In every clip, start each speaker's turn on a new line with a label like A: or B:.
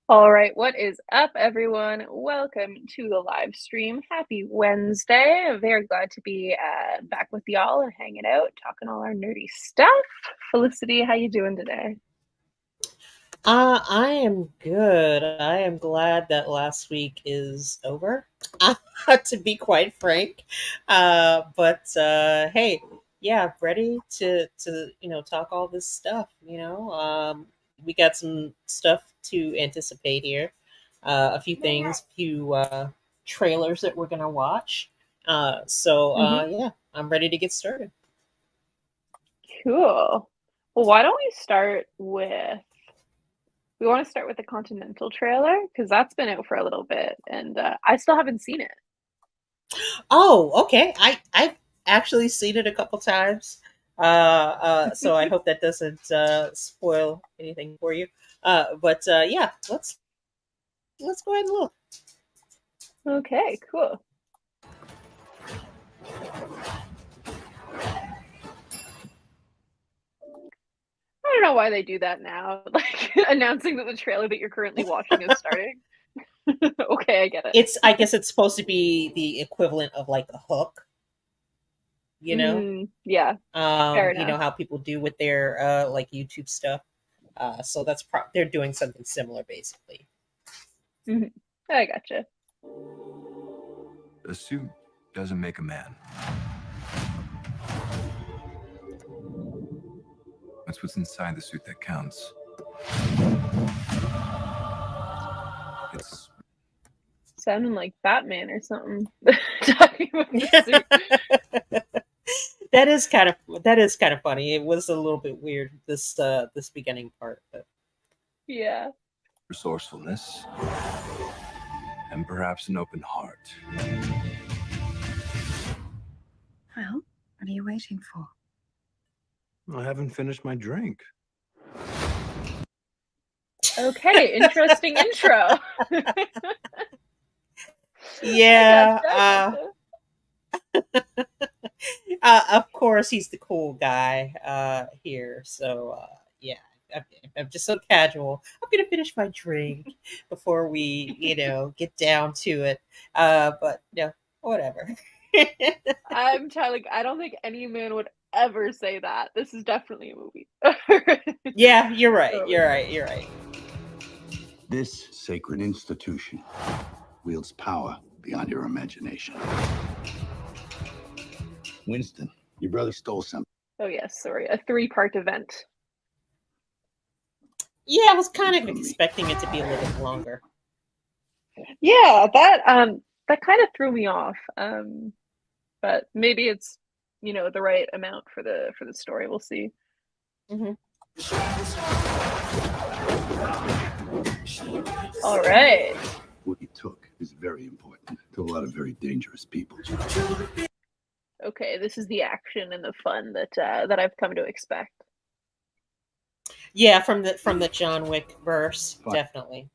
A: All right, what is up, everyone? Welcome to the live stream. Happy Wednesday. Very glad to be back with y'all and hanging out, talking all our nerdy stuff. Felicity, how you doing today?
B: I am good. I am glad that last week is over, to be quite frank. But hey, yeah, ready to talk all this stuff. We got some stuff to anticipate here. A few things, few trailers that we're gonna watch.
A: Hmm.
B: Yeah, I'm ready to get started.
A: Cool. Well, why don't we want to start with the Continental trailer because that's been out for a little bit and I still haven't seen it.
B: Oh, okay. I've actually seen it a couple times. So I hope that doesn't spoil anything for you. But yeah, let's go ahead and look.
A: Okay, cool. I don't know why they do that now, like announcing that the trailer that you're currently watching is starting. Okay, I get it.
B: I guess it's supposed to be the equivalent of like a hook, you know.
A: Yeah, fair
B: You
A: enough.
B: know how people do with their like YouTube stuff. So they're doing something similar basically.
A: Mhm. I gotcha.
C: A suit doesn't make a man. That's what's inside the suit that counts. It's
A: Sounding like Batman or something. Talking about the suit.
B: That is kind of funny. It was a little bit weird this beginning part, but
A: Yeah.
C: resourcefulness and perhaps an open heart.
D: Well, what are you waiting for?
C: I haven't finished my drink.
A: Okay, interesting intro. I
B: yeah.
A: gotcha. I gotcha.
B: Of course, he's the cool guy here. So yeah, I'm, I'm just so casual. I'm gonna finish my drink before we, get down to it. But no, whatever.
A: I'm telling. I don't think any man would ever say that. This is definitely a movie.
B: Yeah, you're right.
A: Totally.
B: You're right. You're right.
E: This sacred institution wields power beyond your imagination. Winston, your brother stole something
A: Oh yes, sorry. A three-part event.
B: Yeah, I was kind of
E: from me.
B: expecting it to be a little bit longer.
A: Yeah, that kind of threw me off. But maybe it's the right amount for the story. We'll see.
B: Hmm.
A: All right.
E: What he took is very important to a lot of very dangerous people.
A: Okay, this is the action and the fun that I've come to expect.
B: Yeah, from the John Wick verse,
E: Fine.
B: definitely.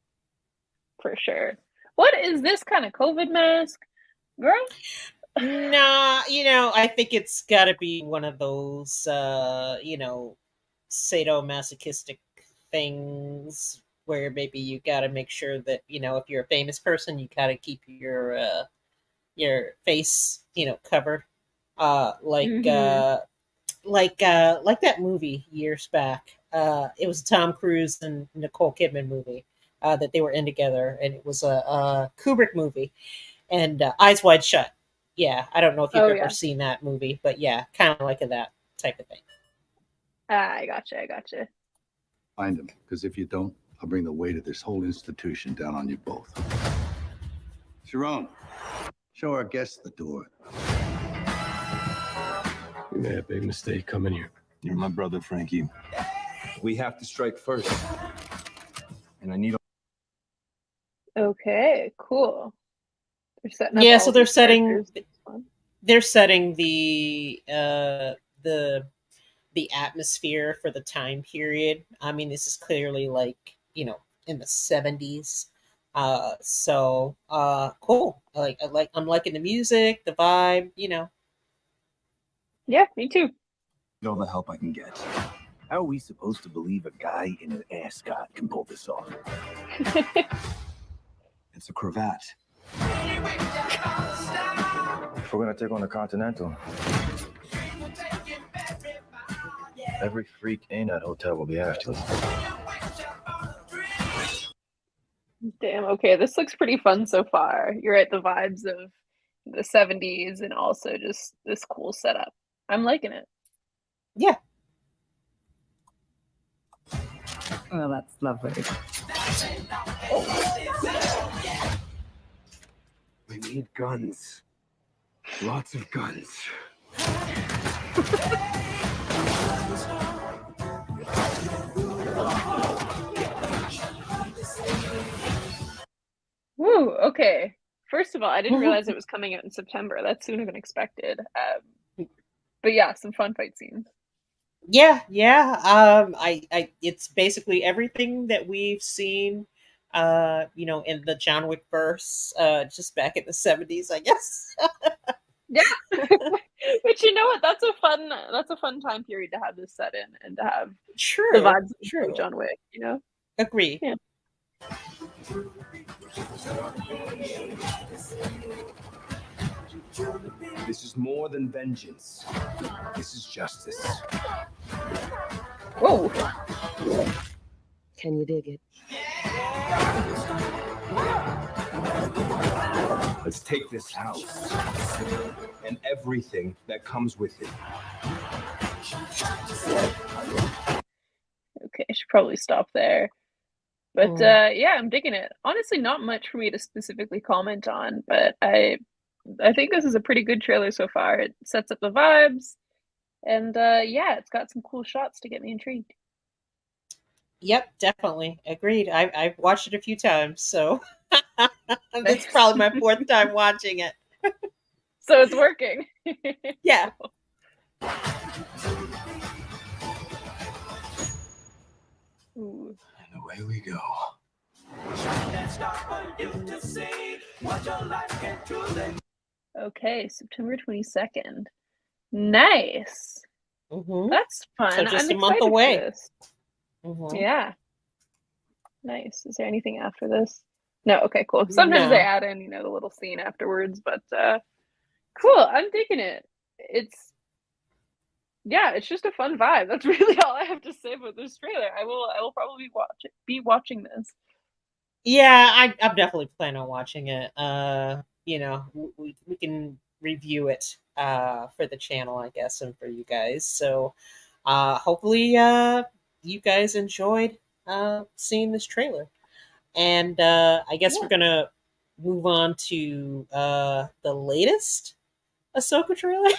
A: For sure. What is this kind of COVID mask, girl?
B: Nah, I think it's got to be one of those, sadomasochistic things where maybe you got to make sure that, if you're a famous person, you got to keep your face, covered. Uh, like
A: Hmm.
B: uh, like that movie years back. It was a Tom Cruise and Nicole Kidman movie that they were in together, and it was a Kubrick movie, and Eyes Wide Shut. Yeah, I don't know if you've
A: Oh
B: ever
A: yeah.
B: seen that movie, but yeah, kind of like that type of thing.
A: I gotcha. I gotcha.
E: Find him, because if you don't, I'll bring the weight of this whole institution down on you both. Sharon, show our guests the door.
F: We made a big mistake coming here.
C: You're my brother, Frankie. We have to strike first. And I need
A: Okay, cool. They're setting up
B: Yeah, so
A: all
B: they're
A: these
B: setting
A: characters. Fun.
B: they're setting the atmosphere for the time period. I mean, this is clearly like, in the 70s. Cool. I'm liking the music, the vibe.
A: Yeah, me too.
C: all the help I can get. How are we supposed to believe a guy in an ascot can pull this off? It's a cravat. If we're gonna take on the Continental, every freak in that hotel will be after us.
A: Damn, okay, this looks pretty fun so far. You're right, the vibes of the 70s and also just this cool setup. I'm liking it.
B: Yeah.
D: Well, that's lovely.
F: We need guns. Lots of guns.
A: Woo, okay. First of all, I didn't realize it was coming out in September. That's sooner than expected. But yeah, some fun fight scenes.
B: Yeah. It's basically everything that we've seen, in the John Wick verse, just back in the 70s, I guess.
A: Yeah. But you know what? That's a fun time period to have this set in and to have the vibes of John Wick, you know?
B: Agree.
A: Yeah.
C: This is more than vengeance. This is justice.
A: Whoa.
G: Can you dig it?
C: Let's take this house and everything that comes with it.
A: Okay, I should probably stop there. But yeah, I'm digging it. Honestly, not much for me to specifically comment on, but I think this is a pretty good trailer so far. It sets up the vibes, and yeah, it's got some cool shots to get me intrigued.
B: Yep, definitely. Agreed. I've watched it a few times, so it's probably my fourth time watching it.
A: So it's working.
B: Yeah.
A: Ooh.
C: And away we go.
A: Okay, September 22nd. Nice.
B: Mm-hmm.
A: That's fun.
B: So just
A: I'm
B: a month
A: excited
B: away.
A: for this.
B: Mm-hmm.
A: Yeah. Nice. Is there anything after this? No, okay, cool. Sometimes they add in, the little scene afterwards, but cool. I'm digging it. It's just a fun vibe. That's really all I have to say about this trailer. I will probably be watching this.
B: Yeah, I'm definitely planning on watching it. We can review it for the channel, I guess, and for you guys. So hopefully you guys enjoyed seeing this trailer. And I guess we're gonna move on to the latest Ahsoka trailer.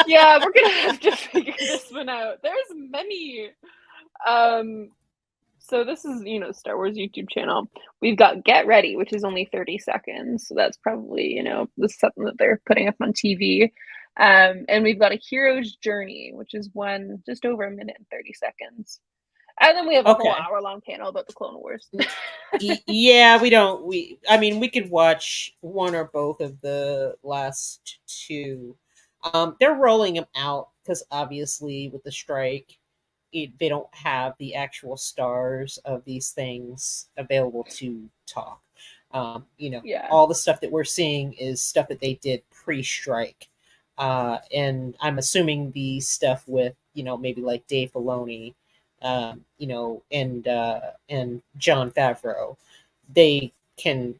A: Yeah, we're gonna have to figure this one out. There's many. So this is, Star Wars YouTube channel. We've got Get Ready, which is only 30 seconds. So that's probably, this is something that they're putting up on TV. And we've got A Hero's Journey, which is just over a minute and 30 seconds. And then we have a whole hour-long panel about the Clone Wars.
B: Yeah, we could watch one or both of the last two. They're rolling them out because obviously with the strike, they don't have the actual stars of these things available to talk. All the stuff that we're seeing is stuff that they did pre-strike. And I'm assuming the stuff with, maybe like Dave Filoni, and John Favreau, they can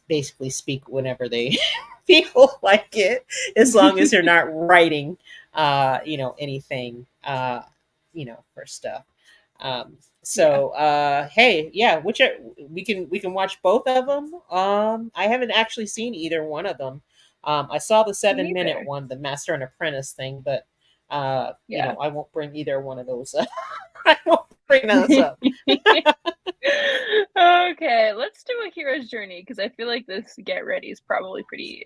B: basically speak whenever they feel like it, as long as they're not writing, anything, for stuff. Hey, yeah, which we can watch both of them. I haven't actually seen either one of them. I saw the 7-minute one, the Master and Apprentice thing, but I won't bring either one of those up. I won't bring those up.
A: Okay, let's do A Hero's Journey because I feel like this Get Ready is probably pretty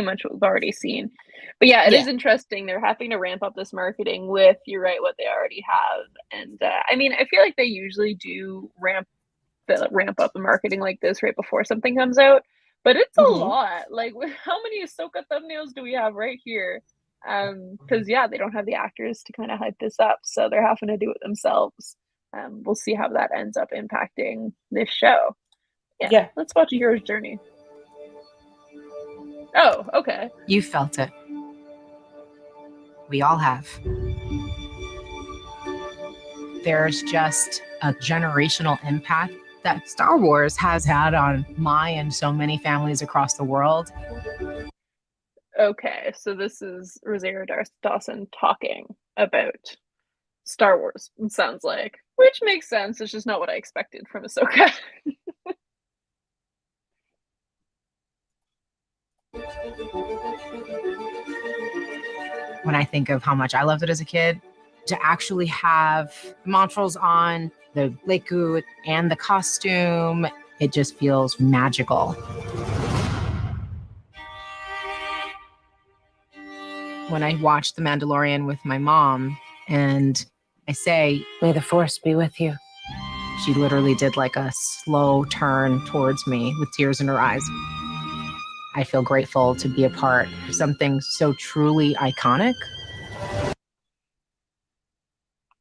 A: much what we've already seen. But yeah, it is interesting. They're having to ramp up this marketing with, you're right, what they already have. And I feel like they usually do ramp up the marketing like this right before something comes out. But it's a lot. Like, how many Ahsoka thumbnails do we have right here? Because yeah, they don't have the actors to kind of hype this up, so they're having to do it themselves. We'll see how that ends up impacting this show. Yeah,
B: Yeah.
A: let's watch a hero's journey. Oh, okay.
D: You felt it. We all have. There's just a generational impact that Star Wars has had on my and so many families across the world.
A: Okay, so this is Rosario Dawson talking about Star Wars, it sounds like. Which makes sense. It's just not what I expected from Ahsoka.
D: When I think of how much I loved it as a kid, to actually have the Montrals on, the Leku, and the costume, it just feels magical. When I watched The Mandalorian with my mom and I say, "May the Force be with you," she literally did like a slow turn towards me with tears in her eyes. I feel grateful to be a part of something so truly iconic.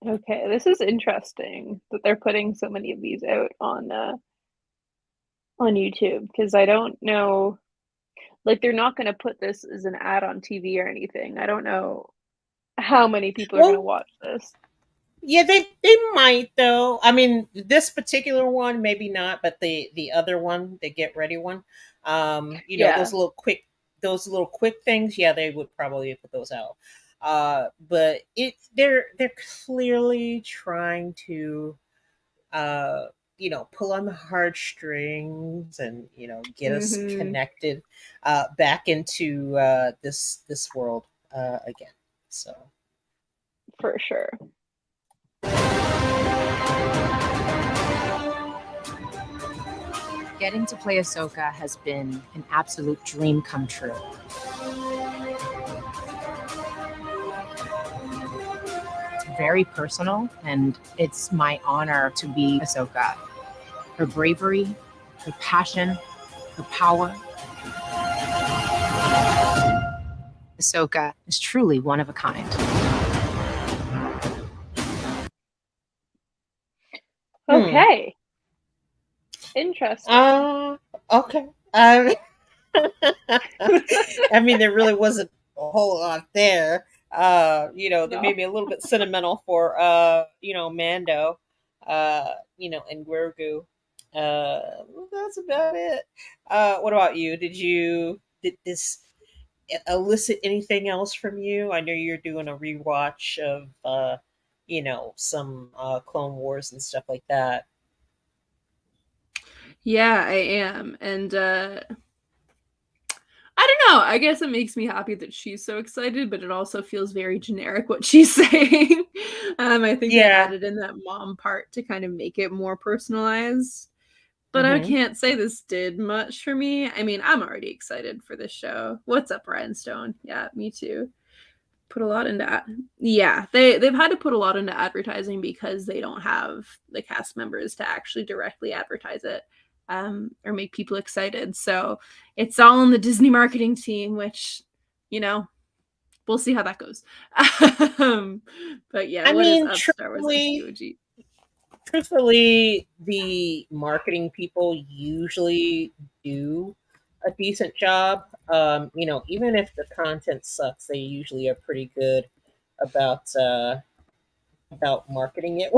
A: Okay, this is interesting that they're putting so many of these out on YouTube, because I don't know, like they're not going to put this as an ad on TV or anything. I don't know how many people are going to
B: Well,
A: watch this.
B: yeah, they might though. I mean, this particular one maybe not, but the other one, the Get Ready one,
A: Yeah.
B: those little quick things, yeah, they would probably put those out. But they're clearly trying to pull on the heartstrings and get us
A: Mm-hmm.
B: connected back into this world again. So
A: For sure.
D: Getting to play Ahsoka has been an absolute dream come true. It's very personal, and it's my honor to be Ahsoka. Her bravery, her passion, her power. Ahsoka is truly one of a kind.
B: hmm.
A: Okay. Interesting.
B: Okay. I mean, there really wasn't a whole lot there. They
A: No.
B: made me a little bit sentimental for Mando, and Grogu. That's about it. What about you? Did this elicit anything else from you? I know you're doing a rewatch of some Clone Wars and stuff like that.
A: Yeah, I am. And I don't know. I guess it makes me happy that she's so excited, but it also feels very generic what she's saying. I think they
B: Yeah.
A: added in that mom part to kind of make it more personalized. But I
B: hmm
A: can't say this did much for me. I mean, I'm already excited for this show. What's up, Rhinestone? Yeah, me too. Put a lot into yeah, they've had to put a lot into advertising because they don't have the cast members to actually directly advertise it, or make people excited. So it's all in the Disney marketing team, which, you know, we'll see how that goes. um, but yeah,
B: I
A: what is
B: mean,
A: up, Star Wars
B: truthfully, the marketing people usually do a decent job. Even if the content sucks, they usually are pretty good about about marketing it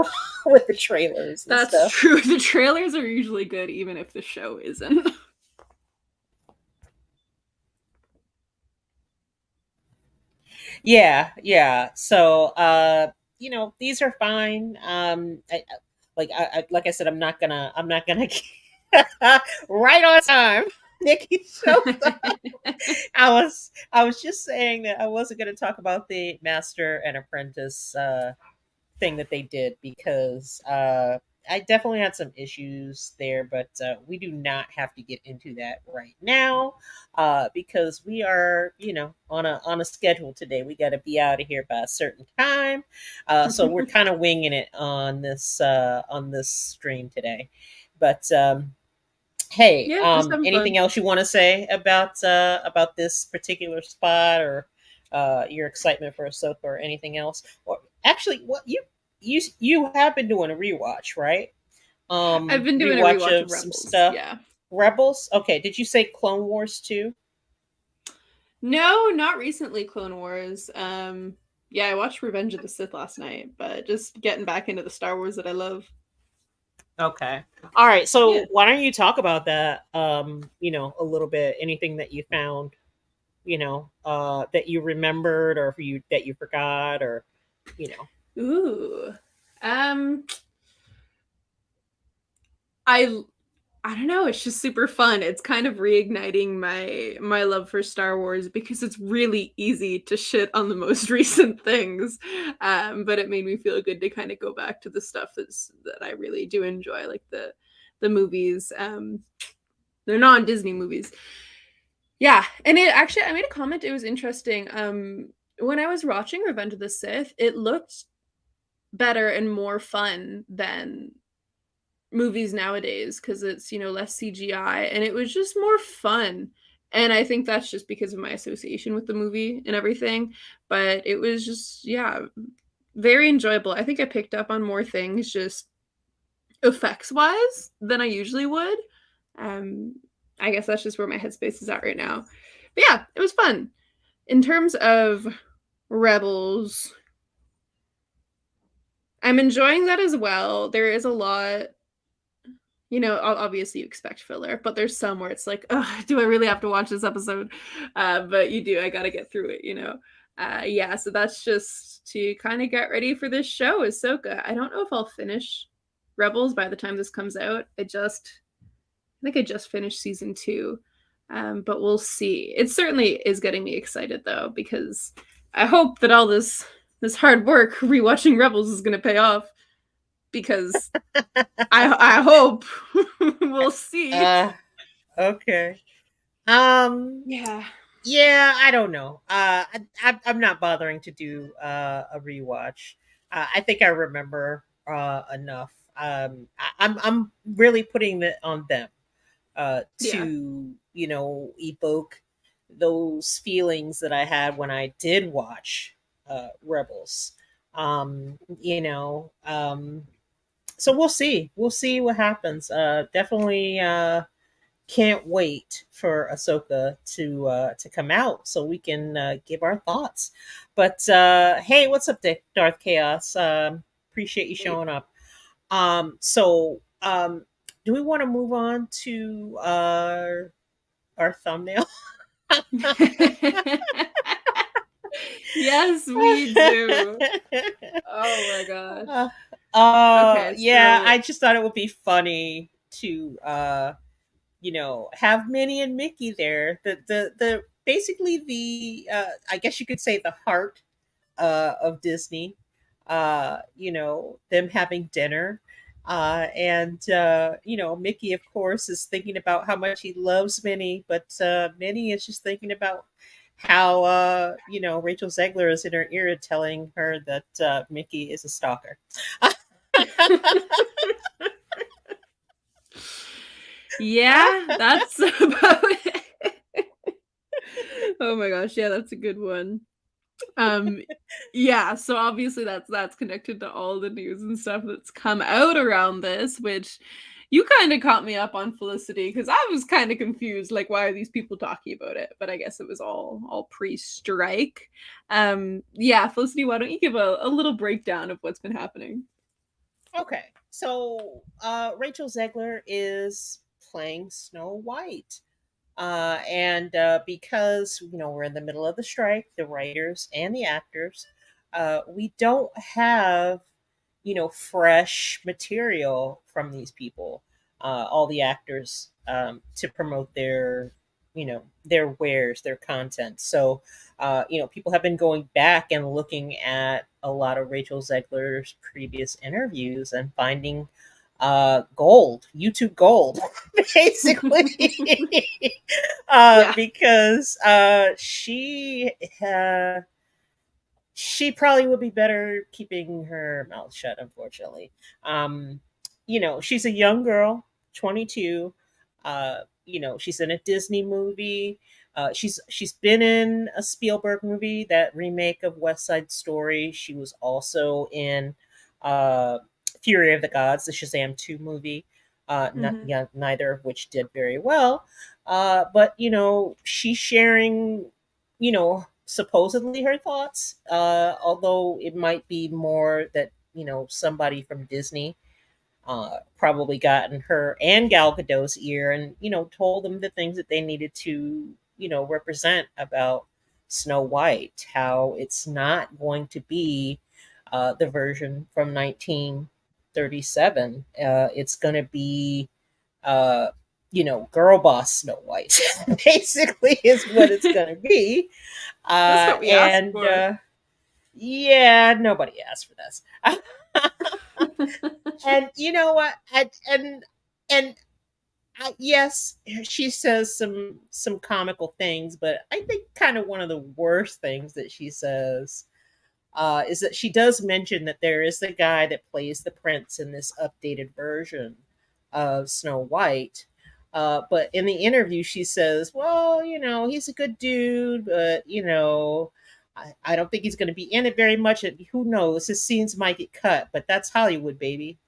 B: with the trailers and
A: That's
B: stuff.
A: true. The trailers are usually good, even if the show isn't.
B: Yeah, yeah. So, these are fine. Like I said, I'm not gonna right on time. Nikki shows up. I was just saying that I wasn't going to talk about the master and apprentice thing that they did because I definitely had some issues there, but we do not have to get into that right now because we are, on a schedule today. We got to be out of here by a certain time, so we're kind of winging it on this stream today. But hey,
A: Yeah, just having
B: anything
A: fun.
B: else you want to say about this particular spot or your excitement for Ahsoka or anything else. Or actually, what you have been doing a rewatch, right?
A: I've been doing a
B: Rewatch
A: rewatch
B: of
A: of
B: some
A: Rebels.
B: stuff.
A: Yeah.
B: Rebels. Okay, did you say Clone Wars too?
A: No, not recently Clone Wars. Yeah, I watched Revenge of the Sith last night, but just getting back into the Star Wars that I love.
B: Okay. All right.
A: Yeah.
B: So why don't you talk about that? A little bit. Anything that you found, that you remembered, or that you forgot, or you know.
A: Ooh. Um I I don't know, it's just super fun. It's kind of reigniting my love for Star Wars because it's really easy to shit on the most recent things. But it made me feel good to kind of go back to the stuff that I really do enjoy, like the movies. They're non-Disney movies. Yeah, and it actually I made a comment, it was interesting. When I was watching Revenge of the Sith, it looked better and more fun than movies nowadays because it's less CGI and it was just more fun. And I think that's just because of my association with the movie and everything. But it was just, yeah, very enjoyable. I think I picked up on more things just effects wise than I usually would. Um, I guess that's just where my headspace is at right now. But yeah, it was fun. In terms of Rebels, I'm enjoying that as well. There is a lot, obviously you expect filler, but there's some where it's like, oh, do I really have to watch this episode? But you do. I got to get through it. Yeah, so that's just to kind of get ready for this show, Ahsoka. I don't know if I'll finish Rebels by the time this comes out. I think I just finished season 2, but we'll see. It certainly is getting me excited though, because I hope that all this hard work rewatching Rebels is going to pay off. Because I hope we'll see.
B: Okay. Um.
A: Yeah.
B: Yeah, I don't know. I'm not bothering to do a rewatch. I think I remember enough. I'm really putting it on them
A: Yeah.
B: to evoke those feelings that I had when I did watch Rebels. Um, you know, um, so we'll see. We'll see what happens. Definitely can't wait for Ahsoka to come out so we can give our thoughts. But hey, what's up, Darth Chaos? Appreciate you showing up. So do we want to move on to our thumbnail?
A: Yes, we do. Oh my gosh. Okay,
B: Yeah,
A: so
B: I just thought it would be funny to have Minnie and Mickey there. The basically the I guess you could say the heart of Disney. Them having dinner. And Mickey, of course, is thinking about how much he loves Minnie, but Minnie is just thinking about how Rachel Zegler is in her ear telling her that Mickey is a stalker.
A: yeah, that's about it. Oh my gosh, yeah, that's a good one. Um yeah, so obviously that's connected to all the news and stuff that's come out around this, which you kind of caught me up on, Felicity, because I was kind of confused, like, why are these people talking about it? But I guess it was all pre-strike. Yeah, Felicity, why don't you give a little breakdown of what's been happening?
B: Okay, so Rachel Zegler is playing Snow White. And because we're in the middle of the strike, the writers and the actors, we don't have fresh material from these people, all the actors, to promote their wares, their content. So people have been going back and looking at a lot of Rachel Zegler's previous interviews and finding gold, YouTube gold, basically.
A: Yeah.
B: Because she probably would be better keeping her mouth shut, unfortunately. She's a young girl, 22. She's in a Disney movie. She's been in a Spielberg movie, that remake of West Side Story. She was also in uh, Fury of the Gods, the Shazam 2 movie.
A: Mhm.
B: Yeah, neither of which did very well. But she's sharing, supposedly her thoughts. Although it might be more that somebody from Disney probably gotten her and Gal Gadot's ear, and told them the things that they needed to represent about Snow White, how it's not going to be the version from 1937. It's going to be girl boss Snow White, basically, is what it's going to be.
A: That's what we asked
B: And
A: for.
B: yeah, nobody asked for this. And you know what? And yes, she says some comical things, but I think kind of one of the worst things that she says is that she does mention that there is the guy that plays the prince in this updated version of Snow White. But in the interview, she says, "Well, he's a good dude, but I don't think he's going to be in it very much. And who knows? His scenes might get cut, but that's Hollywood, baby."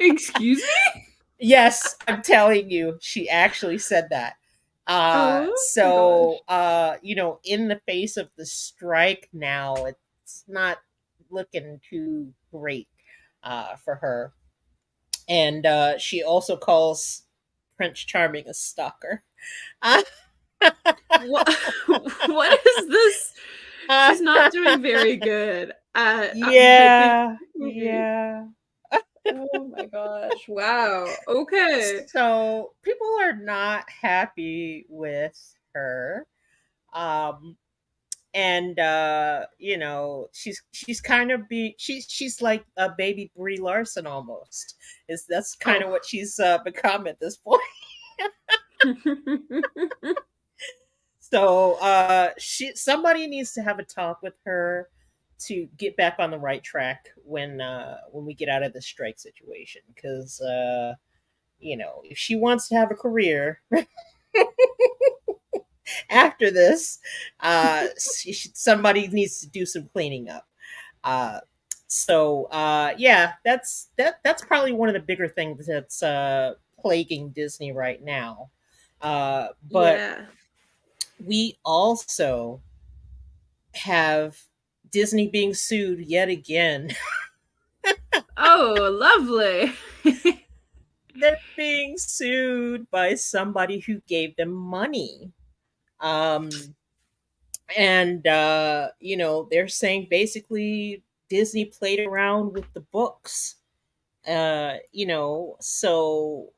A: Excuse me?
B: Yes, I'm telling you, she actually said that.
A: Oh my gosh.
B: In the face of the strike now, it's not looking too great for her. And she also calls Prince Charming a stalker. Uh,
A: What what is this? She's not doing very good at hyping
B: yeah,
A: this movie.
B: yeah.
A: Oh my gosh. Wow. Okay.
B: So people are not happy with her. Um, and she's kind of she's like a baby Brie Larson almost. Is That's kind
A: Oh.
B: of what she's become at this point. So somebody needs to have a talk with her to get back on the right track when we get out of this strike situation, because if she wants to have a career after this, somebody needs to do some cleaning up. Uh, yeah, that's probably one of the bigger things that's plaguing Disney right now. But
A: Yeah.
B: we also have Disney being sued yet again.
A: Oh, lovely.
B: They're being sued by somebody who gave them money. Um, and they're saying basically Disney played around with the books. So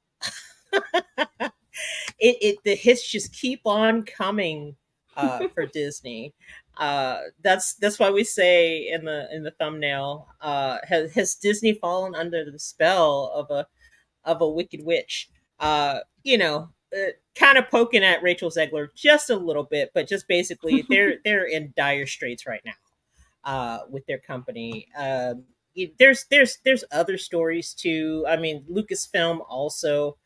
B: the hits just keep on coming for Disney. That's why we say in the thumbnail, has Disney fallen under the spell of a wicked witch? Kind of poking at Rachel Zegler just a little bit, but just basically they're in dire straits right now with their company. There's other stories too. I mean, Lucasfilm also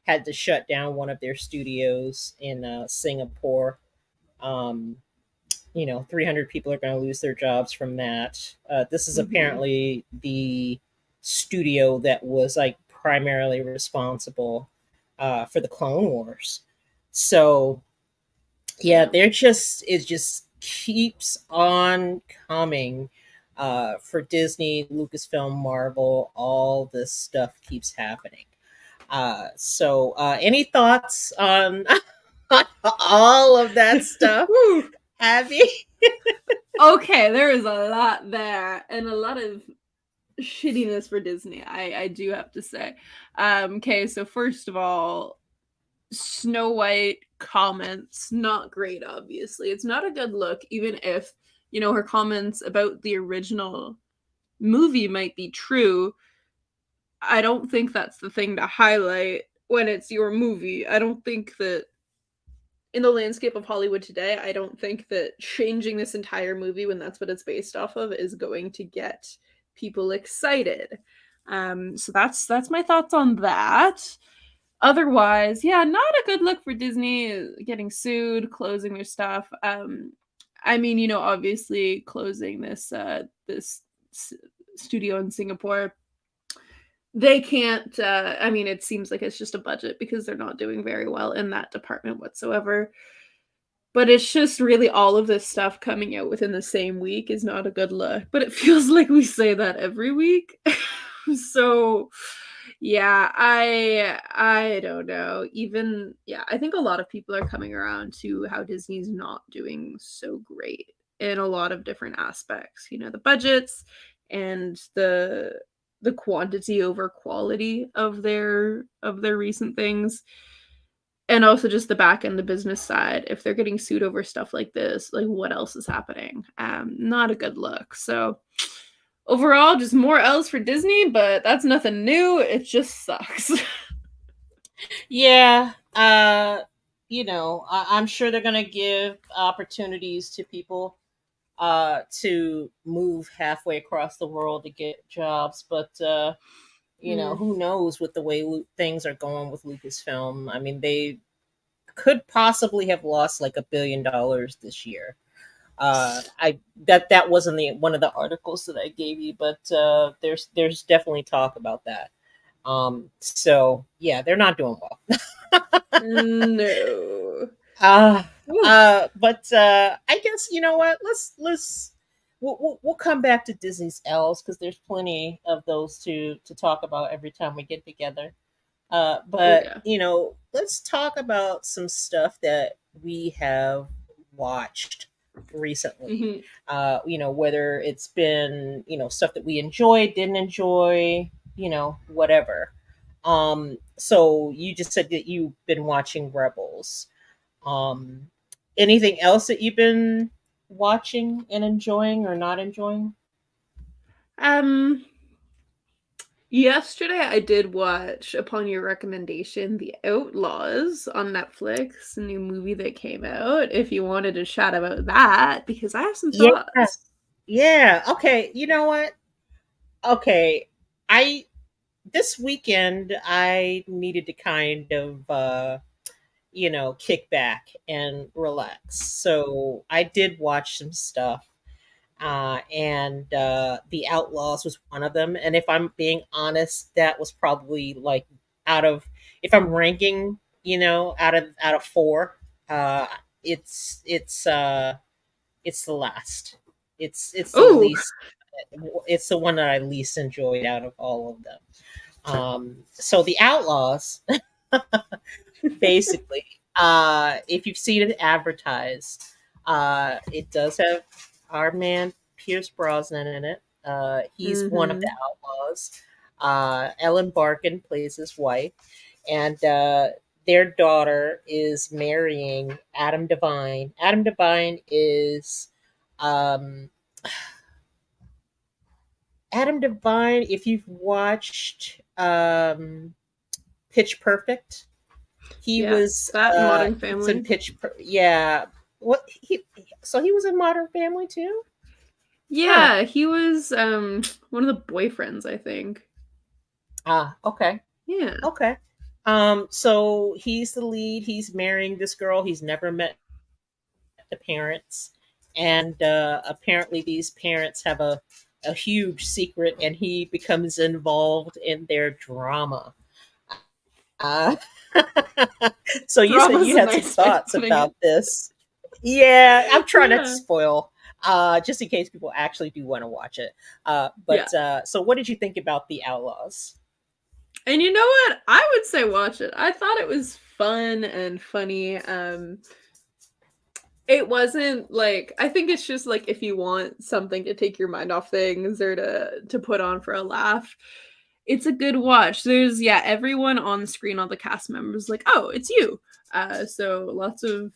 B: had to shut down one of their studios in Singapore. 300 people are going to lose their jobs from that. This is
A: Mhm.
B: apparently the studio that was like primarily responsible for the Clone Wars. So yeah,
A: Damn.
B: they're just it just keeps on coming for Disney, Lucasfilm, Marvel. All this stuff keeps happening. Any thoughts on all of that stuff,
A: Whew.
B: Abby?
A: Okay, there is a lot there and a lot of shittiness for Disney. I do have to say. Okay, so first of all, Snow White comments not great, obviously. It's not a good look, even if, her comments about the original movie might be true. I don't think that's the thing to highlight when it's your movie. I don't think that in the landscape of Hollywood today, I don't think that changing this entire movie when that's what it's based off of is going to get people excited. So that's my thoughts on that. otherwise, yeah, not a good look for Disney, getting sued, closing their stuff. I mean, you know, obviously closing this studio in Singapore, they can't. I mean, it seems like it's just a budget because they're not doing very well in that department whatsoever. But it's just really all of this stuff coming out within the same week is not a good look. But it feels like we say that every week. So yeah, I don't know. Even yeah, I think a lot of people are coming around to how Disney's not doing so great in a lot of different aspects. You know, the budgets and the quantity over quality of their recent things, and also just the back end, the business side. If they're getting sued over stuff like this, like what else is happening? Not a good look. So overall, just more L's for Disney, but that's nothing new. It just sucks.
B: Yeah, I'm sure they're gonna give opportunities to people to move halfway across the world to get jobs, but
A: Mm.
B: who knows with the way things are going with Lucasfilm. I mean, they could possibly have lost like $1 billion this year. I that wasn't the one of the articles that I gave you, but there's definitely talk about that. So yeah, they're not doing well.
A: No.
B: Uh,
A: Ooh.
B: but I guess you know what? We'll come back to Disney's L's because there's plenty of those to talk about every time we get together.
A: Oh
B: But
A: yeah.
B: let's talk about some stuff that we have watched recently.
A: Mhm.
B: Whether it's been stuff that we enjoyed, didn't enjoy, whatever. So you just said that you've been watching Rebels. Um, Anything else that you've been watching and enjoying or not enjoying?
A: Um Yesterday I did watch, upon your recommendation, The Outlaws on Netflix, a new movie that came out. If you wanted to chat about that, because I have some
B: Yeah,
A: thoughts.
B: yeah. Okay, you know what? Okay, I this weekend I needed to kind of kick back and relax. So I did watch some stuff. And The Outlaws was one of them. And if I'm being honest, that was probably like out of if I'm ranking, out of four, uh, it's the last. It's the
A: Oh,
B: least. It's the one that I least enjoyed out of all of them. So The Outlaws, basically, if you've seen it advertised, it does have our man Pierce Brosnan in it. He's one of the
A: mhm.
B: outlaws. Ellen Barkin plays his wife, and their daughter is marrying Adam Devine. Adam Devine is um, Adam Devine. If you've watched Pitch Perfect,
A: Yeah, that and Modern
B: he was in
A: Family.
B: Yeah. What he was in Modern Family too? Huh.
A: Yeah, he was one of the boyfriends, I think.
B: Ah, okay.
A: Yeah.
B: Okay. So he's the lead. He's marrying this girl. He's never met the parents. And apparently these parents have a huge secret and he becomes involved in their drama. Uh, so you said
A: Drama's
B: you
A: a
B: had some
A: nice way of
B: thoughts
A: putting it.
B: about this. Yeah, I'm trying not to
A: Yeah.
B: spoil, just in case people actually do want to watch it.
A: Yeah.
B: So what did you think about The Outlaws?
A: And you know what? I would say watch it. I thought it was fun and funny. It wasn't like, I think it's just like if you want something to take your mind off things or to put on for a laugh, it's a good watch. There's yeah, everyone on the screen, all the cast members like, "Oh, it's you." So lots of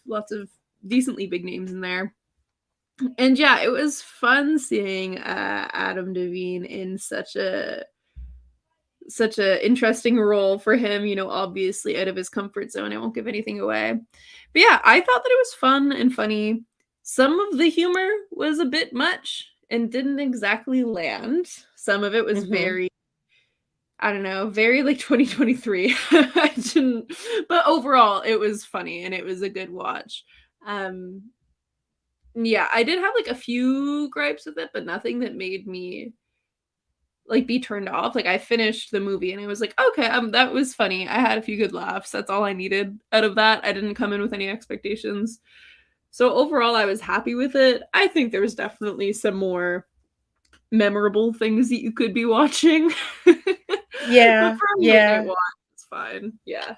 A: decently big names in there. And yeah, it was fun seeing Adam Devine in such a interesting role for him, you know, obviously out of his comfort zone. I won't give anything away. But yeah, I thought that it was fun and funny. Some of the humor was a bit much and didn't exactly land. Some of it was
B: Mm-hmm.
A: very I don't know, very like 2023. I didn't, but overall it was funny and it was a good watch. Um, yeah, I did have like a few gripes with it, but nothing that made me like be turned off. Like I finished the movie and I was like, okay, that was funny. I had a few good laughs. That's all I needed out of that. I didn't come in with any expectations. So overall, I was happy with it. I think there's definitely some more memorable things that you could be watching. But
B: Yeah,
A: for a midnight
B: yeah,
A: watch, it's fine. Yeah.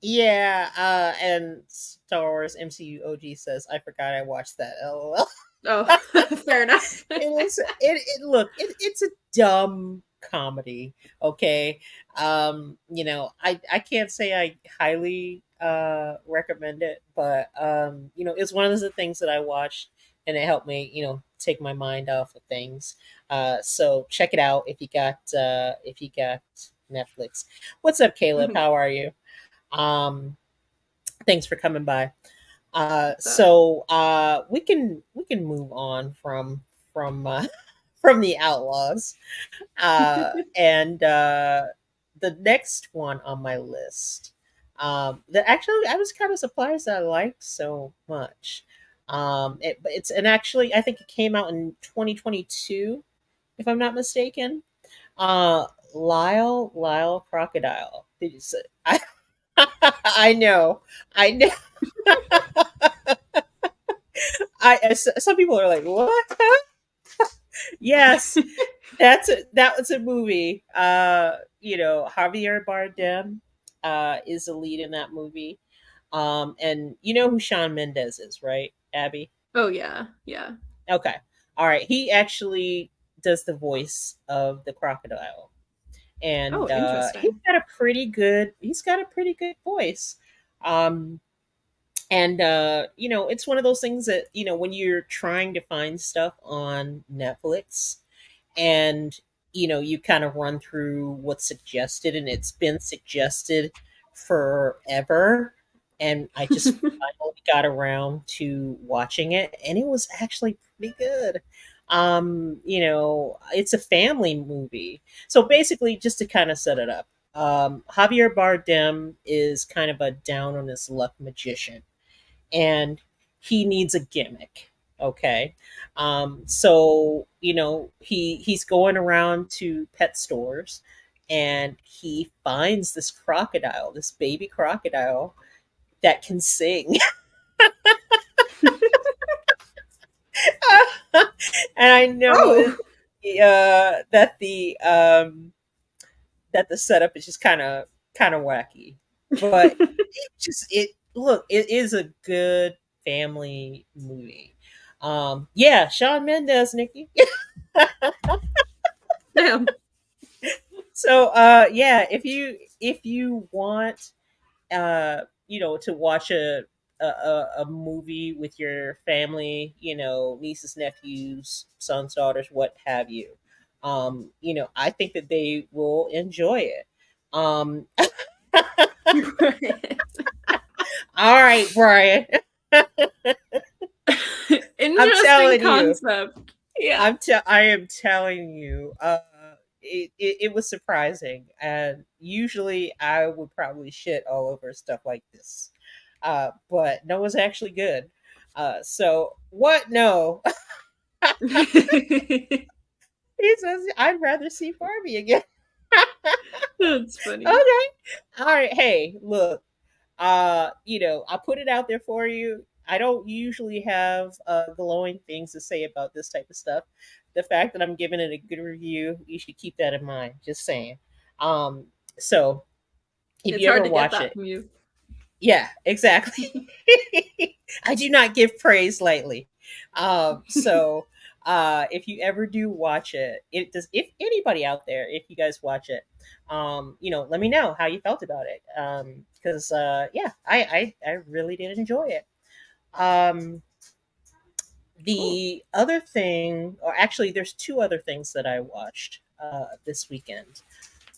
B: yeah. And Star Wars MCU OG says, "I forgot I watched that." LOL.
A: Oh, fair enough.
B: It's a dumb comedy. Okay. I can't say I highly recommend it, but it's one of the things that I watched and it helped me, take my mind off of things. So check it out if you got Netflix. What's up, Caleb?
A: Mhm.
B: How are you? Um Thanks for coming by.
A: What's up?
B: We can move on from from the Outlaws, and the next one on my list. That actually I was kind of surprised that I liked so much. It's and actually I think it came out in 2022, if I'm not mistaken. Uh, Lyle Crocodile. Did you say? I know, I know. Some people are like, what? Yes, that was a movie. Javier Bardem is the lead in that movie. And you know who Sean Mendez is, right, Abby?
A: Oh yeah, yeah.
B: Okay. All right. He actually does the voice of the crocodile.
A: Oh,
B: And
A: interesting.
B: he's got a pretty good voice. Um and it's one of those things that, when you're trying to find stuff on Netflix, and you kind of run through what's suggested, and it's been suggested forever, and I just finally got around to watching it, and it was actually pretty good. It's a family movie, so basically, just to kind of set it up, Javier Bardem is kind of a down on his luck magician, and he needs a gimmick. Okay. So he's going around to pet stores, and he finds this crocodile, this baby crocodile that can sing. And I know
A: Oh.
B: that the setup is just kind of wacky, but it is a good family movie. Yeah, Sean Mendez, Nikki.
A: Damn.
B: So yeah, if you want to watch a movie with your family, nieces, nephews, sons, daughters, what have you, I think that they will enjoy it. Um
A: Right.
B: all right, Brian. I'm
A: Interesting
B: telling you.
A: concept. Yeah.
B: I am telling you, it was surprising, and usually I would probably shit all over stuff like this, but no, it was actually good. So what? No, he says I'd rather see Barbie again.
A: That's funny.
B: Okay, all right. Hey, look, I put it out there for you. I don't usually have glowing things to say about this type of stuff. The fact that I'm giving it a good review, you should keep that in mind. Just saying. Um, so if
A: It's
B: you
A: hard
B: ever
A: to get
B: watch
A: that
B: it,
A: from you.
B: yeah, exactly. I do not give praise lightly. So if you ever do watch it, it does. If anybody out there, if you guys watch it, let me know how you felt about it. Because yeah, I really did enjoy it. Um,
A: Cool.
B: the other thing, or actually, there's two other things that I watched this weekend.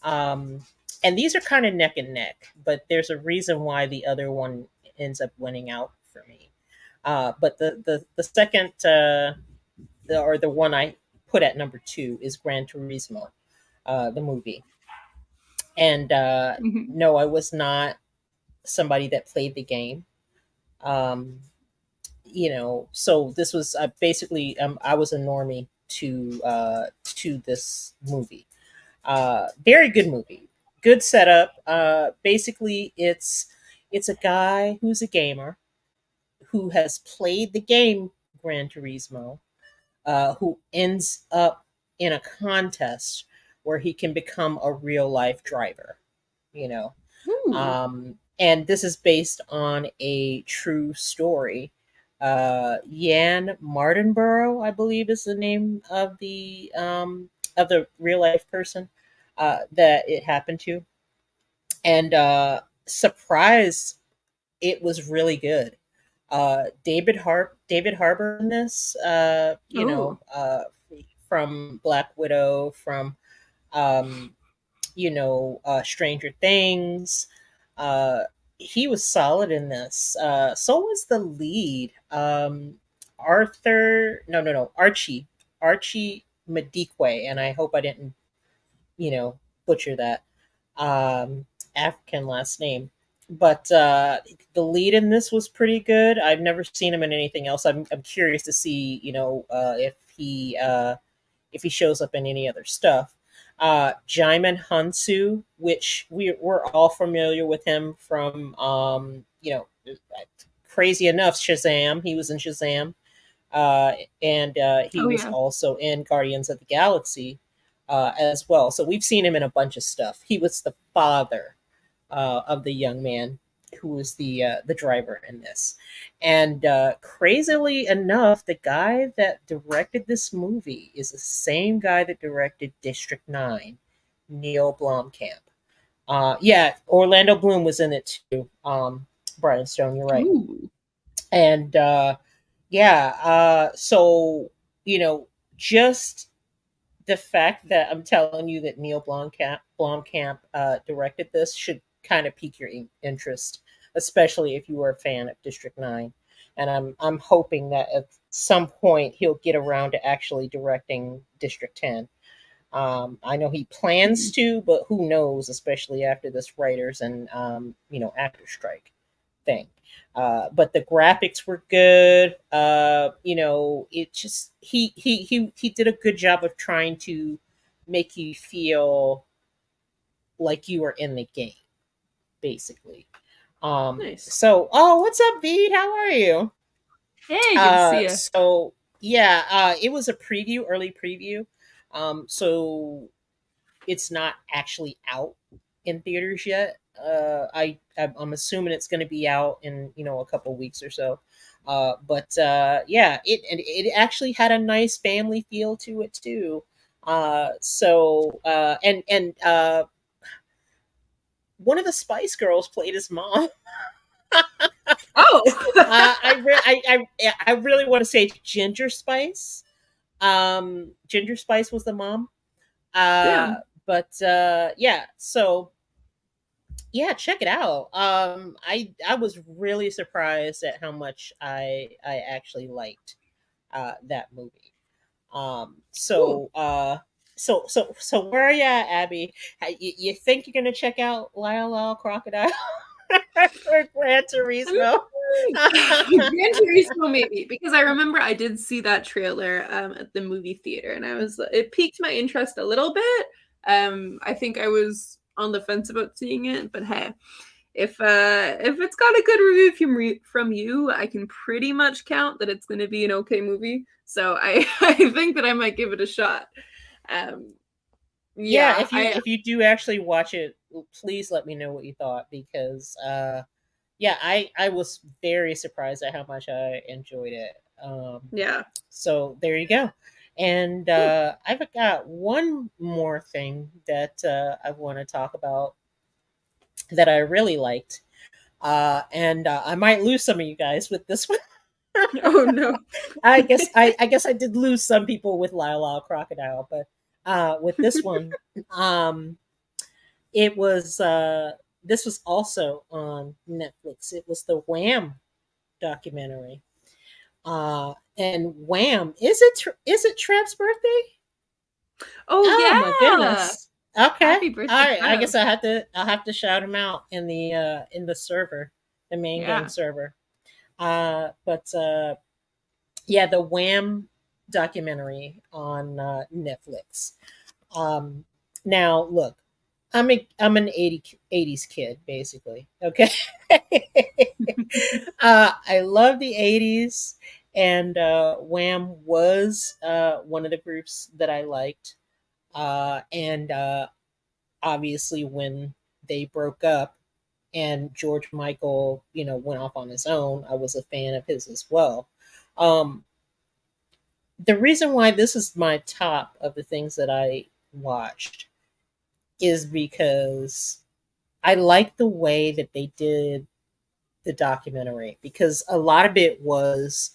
B: Um, and these are kind of neck and neck, but there's a reason why the other one ends up winning out for me. But the second, or the one I put at number two, is Gran Turismo, the movie. And
A: Mhm.
B: no, I was not somebody that played the game. Um, so this was basically I was a normie to this movie. Very good movie, good setup. Basically, it's a guy who's a gamer who has played the game Gran Turismo, who ends up in a contest where he can become a real life driver. You know,
A: Ooh.
B: and this is based on a true story. Jan Martinborough, I believe, is the name of the real life person that it happened to, and surprise, it was really good. David Harbour in this,
A: Oh.
B: from Black Widow, from um, Stranger Things. Uh, he was solid in this. So was the lead, Archie Madikwe, and I hope I didn't, butcher that African last name. But the lead in this was pretty good. I've never seen him in anything else. I'm curious to see, if he shows up in any other stuff. Jaimin Hansu, which we're all familiar with him from, crazy enough, Shazam. He was in Shazam, uh, and he
A: Oh
B: was
A: yeah.
B: also in Guardians of the Galaxy as well. So we've seen him in a bunch of stuff. He was the father of the young man who was the driver in this. And crazily enough, the guy that directed this movie is the same guy that directed District 9, Neil Blomkamp. Yeah, Orlando Bloom was in it too. Brian Stone, you're right.
A: Ooh.
B: And yeah, so, you know, just the fact that I'm telling you that Neil Blomkamp directed this should kind of pique your interest, especially if you were a fan of District 9. And I'm hoping that at some point he'll get around to actually directing District 10. I know he plans
A: Mhm.
B: to, but who knows, especially after this writers and actor strike thing. But the graphics were good. It just he did a good job of trying to make you feel like you were in the game, basically.
A: Nice.
B: So, oh, what's up, Bede? How are you?
A: Hey, good to see you.
B: So yeah, it was a preview, early preview. So it's not actually out in theaters yet. I'm assuming it's going to be out in a couple weeks or so. But yeah, it actually had a nice family feel to it too. And one of the Spice Girls played his mom.
A: Oh.
B: I really want to say Ginger Spice. Ginger Spice was the mom.
A: Yeah.
B: Uh, but yeah, so yeah, check it out. I was really surprised at how much I actually liked that movie.
A: Cool.
B: So where are you at, Abby? You think you're gonna check out Lyle Lyle Crocodile or Gran
A: I'm
B: Turismo?
A: Gran Turismo maybe because I remember I did see that trailer at the movie theater and it piqued my interest a little bit. I think I was on the fence about seeing it, but hey, if it's got a good review from you, I can pretty much count that it's going to be an okay movie. So I I think that I might give it a shot. Um,
B: Yeah,
A: yeah, I
B: if you do actually watch it, please let me know what you thought because yeah, I was very surprised at how much I enjoyed it.
A: yeah.
B: So there you go. And
A: Cool.
B: I've got one more thing that I want to talk about that I really liked. And I might lose some of you guys with this one.
A: Oh no.
B: I guess I did lose some people with Lyle Lyle Crocodile, but with this one, um, it was this was also on Netflix. It was the Wham documentary. And Wham, is it Trev's birthday?
A: Oh
B: Oh my
A: yeah.
B: goodness. Okay.
A: Happy
B: All
A: birthday,
B: right. I guess
A: Kev.
B: I'll have to shout him out in the server, the main game
A: Yeah.
B: server. But yeah, the Wham documentary on Netflix. Um, now look, I'm an 80s kid basically. Okay. I love the 80s, and Wham was one of the groups that I liked. And obviously, when they broke up and George Michael, went off on his own, I was a fan of his as well. Um, the reason why this is my top of the things that I watched is because I like the way that they did the documentary, because a lot of it was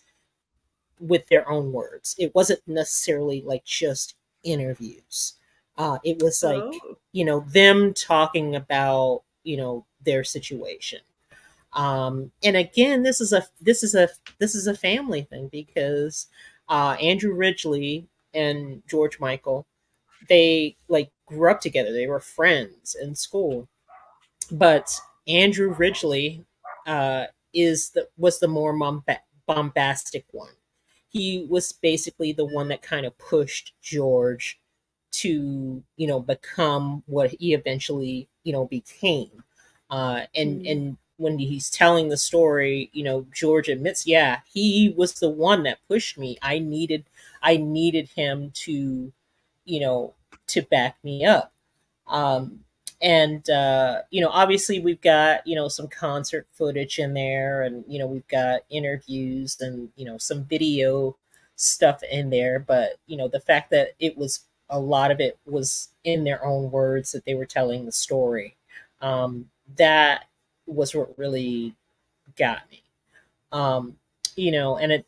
B: with their own words. It wasn't necessarily like just interviews. It was like,
A: Oh.
B: them talking about, their situation. And again, this is a family thing, because Andrew Ridgely and George Michael, they like grew up together. They were friends in school, but Andrew Ridgely was the more bombastic one. He was basically the one that kind of pushed George to, become what he eventually, became. And when he's telling the story, George admits, yeah, he was the one that pushed me. I needed him to, you know to back me up. um, and obviously we've got, some concert footage in there, and we've got interviews, and some video stuff in there. But the fact that a lot of it was in their own words, that they were telling the story, that was what really got me. um, and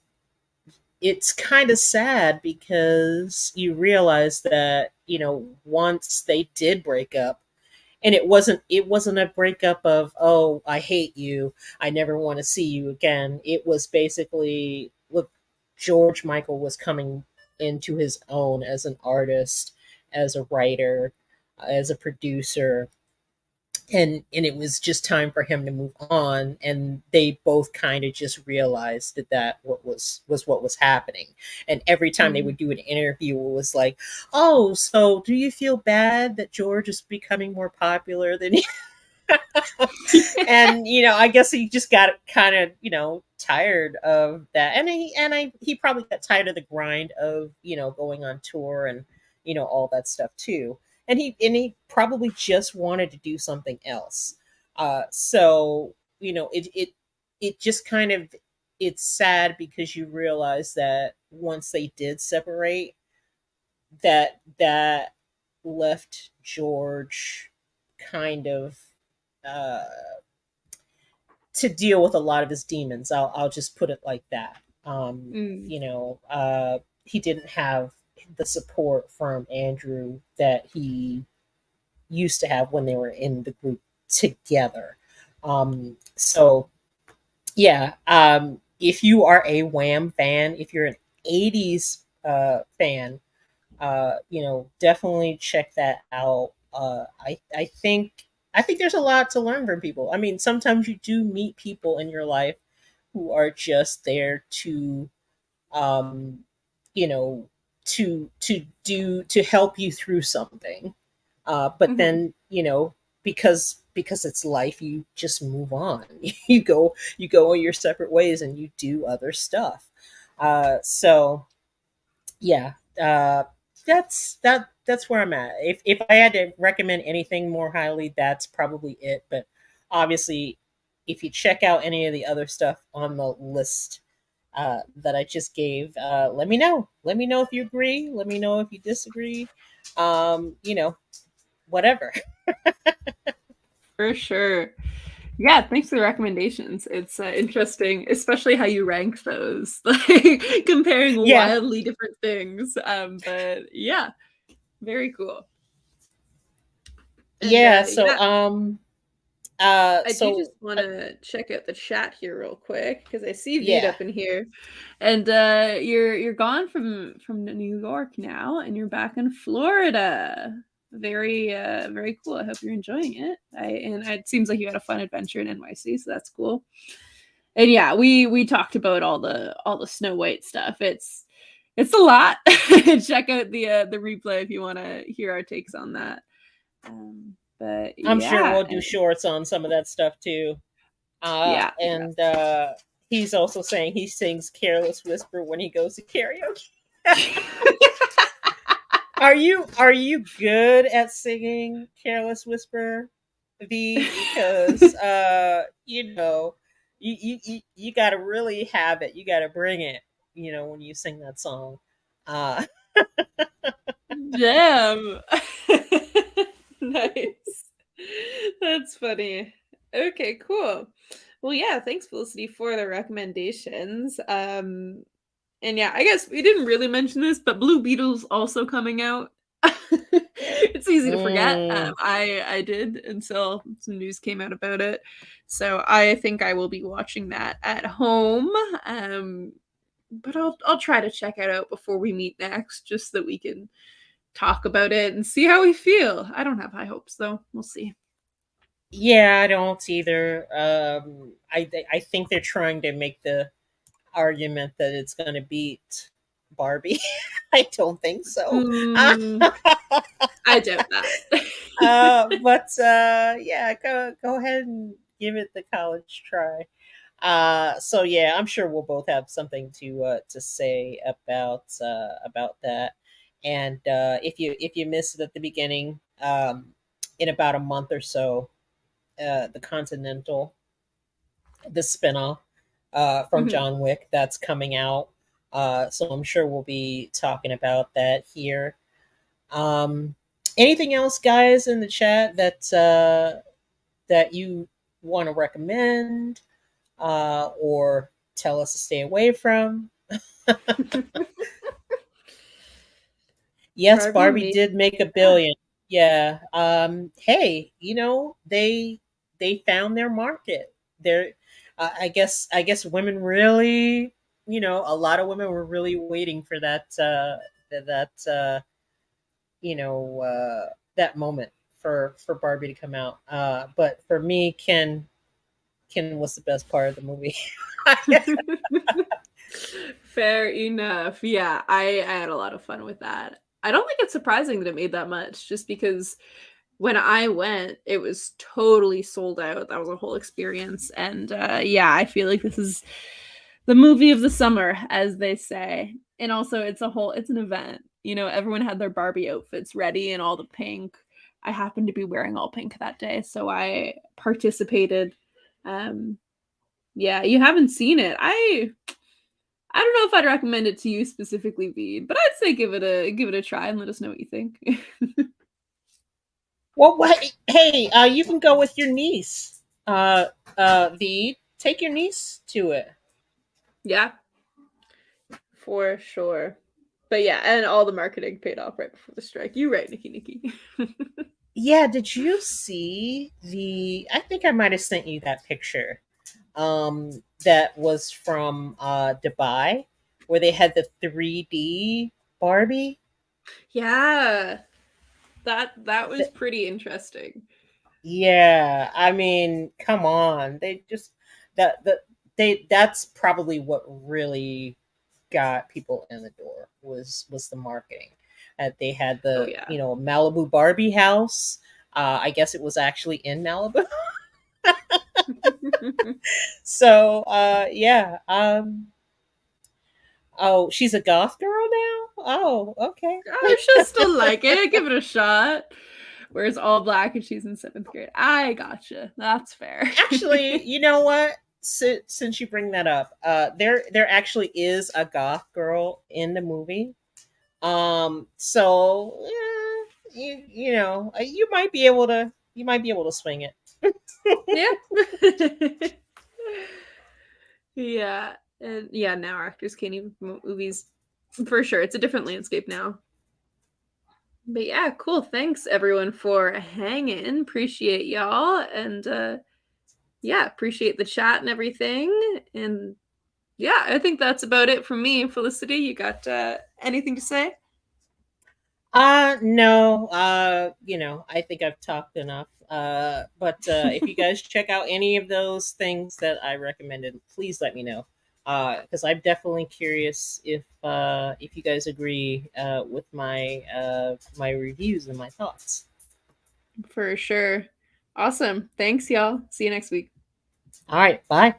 B: it's kind of sad, because you realize that, once they did break up, and it wasn't a breakup of, oh, I hate you, I never want to see you again. It was basically, look, George Michael was coming into his own as an artist, as a writer, as a producer, and it was just time for him to move on. And they both kind of just realized that what was happening. And every time they would do an interview, it was like, oh, so do you feel bad that George is becoming more popular than and I guess he just got kind of, tired of that. And he probably got tired of the grind of, going on tour, and all that stuff too. And he probably just wanted to do something else. So it just kind of, it's sad, because you realize that once they did separate, that left George kind of, uh to deal with a lot of his demons. I'll just put it like that.
A: Mm.
B: He didn't have the support from Andrew that he used to have when they were in the group together. So yeah, if you are a Wham fan, if you're an '80s fan, definitely check that out. I think there's a lot to learn from people. I mean, sometimes you do meet people in your life who are just there to, um, you know, to help you through something. But
A: Mhm.
B: then, because it's life, you just move on. You go your separate ways, and you do other stuff. So yeah, that's where I'm at. If I had to recommend anything more highly, that's probably it. But obviously, if you check out any of the other stuff on the list that I just gave, let me know. Let me know if you agree. Let me know if you disagree. You know, whatever.
A: For sure. Yeah, thanks for the recommendations. It's interesting, especially how you rank those, like comparing
B: Yeah,
A: wildly different things. But yeah, very cool. And
B: yeah. So
A: yeah, I do just
B: so
A: want to check out the chat here real quick because I see Veed
B: yeah.
A: up in here, and you're gone from New York now, and you're back in Florida. very cool. I hope you're enjoying it. And it seems like you had a fun adventure in NYC, so that's cool. And yeah, we talked about all the Snow White stuff. It's a lot. Check out the replay if you want to hear our takes on that. But
B: I'm sure
A: yeah,
B: we'll do shorts on some of that stuff too.
A: yeah.
B: And he's also saying he sings "Careless Whisper" when he goes to karaoke. Are you good at singing "Careless Whisper," V? Because you got to really have it. You got to bring it. When you sing that song. Uh,
A: Damn. Nice. That's funny. Okay, cool. Well, yeah, thanks, Felicity, for the recommendations. And yeah, I guess we didn't really mention this, but Blue Beetle's also coming out. It's easy to forget.
B: mm,
A: I did until some news came out about it. So I think I will be watching that at home. But I'll try to check it out before we meet next, just so that we can talk about it and see how we feel. I don't have high hopes though. We'll see.
B: yeah, I don't either. I think they're trying to make the argument that it's going to beat Barbie. I don't think so.
A: I doubt that.
B: But yeah, go ahead and give it the college try. So yeah, I'm sure we'll both have something to say about that. And if you missed it at the beginning, in about a month or so, the Continental, the spinoff from
A: Mhm.
B: John Wick, that's coming out. So I'm sure we'll be talking about that here. Um, Anything else, guys, in the chat that you want to recommend or tell us to stay away from? Yes,
A: Barbie
B: Barbie
A: made
B: did make a
A: yeah.
B: billion. Yeah. Hey, they found their market. They're I guess women really, a lot of women were really waiting for that moment for Barbie to come out. But for me, Ken was the best part of the movie.
A: Fair enough. Yeah, I had a lot of fun with that. I don't think it's surprising that it made that much, just because when I went, it was totally sold out. That was a whole experience. And yeah, I feel like this is the movie of the summer, as they say. And also it's an event. Everyone had their Barbie outfits ready and all the pink. I happened to be wearing all pink that day, so I participated. Um yeah, you haven't seen it. I don't know if I'd recommend it to you specifically, Veed, but I'd say give it a try and let us know what you think.
B: Well, hey, you can go with your niece. V, take your niece to it.
A: Yeah, for sure. But yeah, and all the marketing paid off right before the strike. You right, Nikki.
B: Yeah, did you see I think I might have sent you that picture. That was from Dubai, where they had the 3D Barbie.
A: Yeah, that was
B: Th-
A: pretty interesting.
B: yeah, I mean, come on. They just that the they that's probably what really got people in the door was the marketing. They had
A: Oh
B: the
A: yeah.
B: Malibu Barbie house. I guess it was actually in Malibu. So yeah. Oh, she's a goth girl now. Oh, okay.
A: Oh, she'll still like it. Give it a shot. Wears all black and she's in 7th grade. I gotcha. That's fair.
B: Actually, you know what? Since you bring that up, there actually is a goth girl in the movie. So you might be able to swing it.
A: Yeah. Yeah. And yeah, now actors can't even promote movies. For sure. It's a different landscape now. But yeah, cool. Thanks everyone for hanging. Appreciate y'all. And yeah, appreciate the chat and everything. And yeah, I think that's about it from me. Felicity, you got anything to say?
B: No. I think I've talked enough. But if you guys check out any of those things that I recommended, please let me know. Because I'm definitely curious if you guys agree with my reviews and my thoughts.
A: For sure. Awesome. Thanks, y'all. See you next week.
B: All right, bye.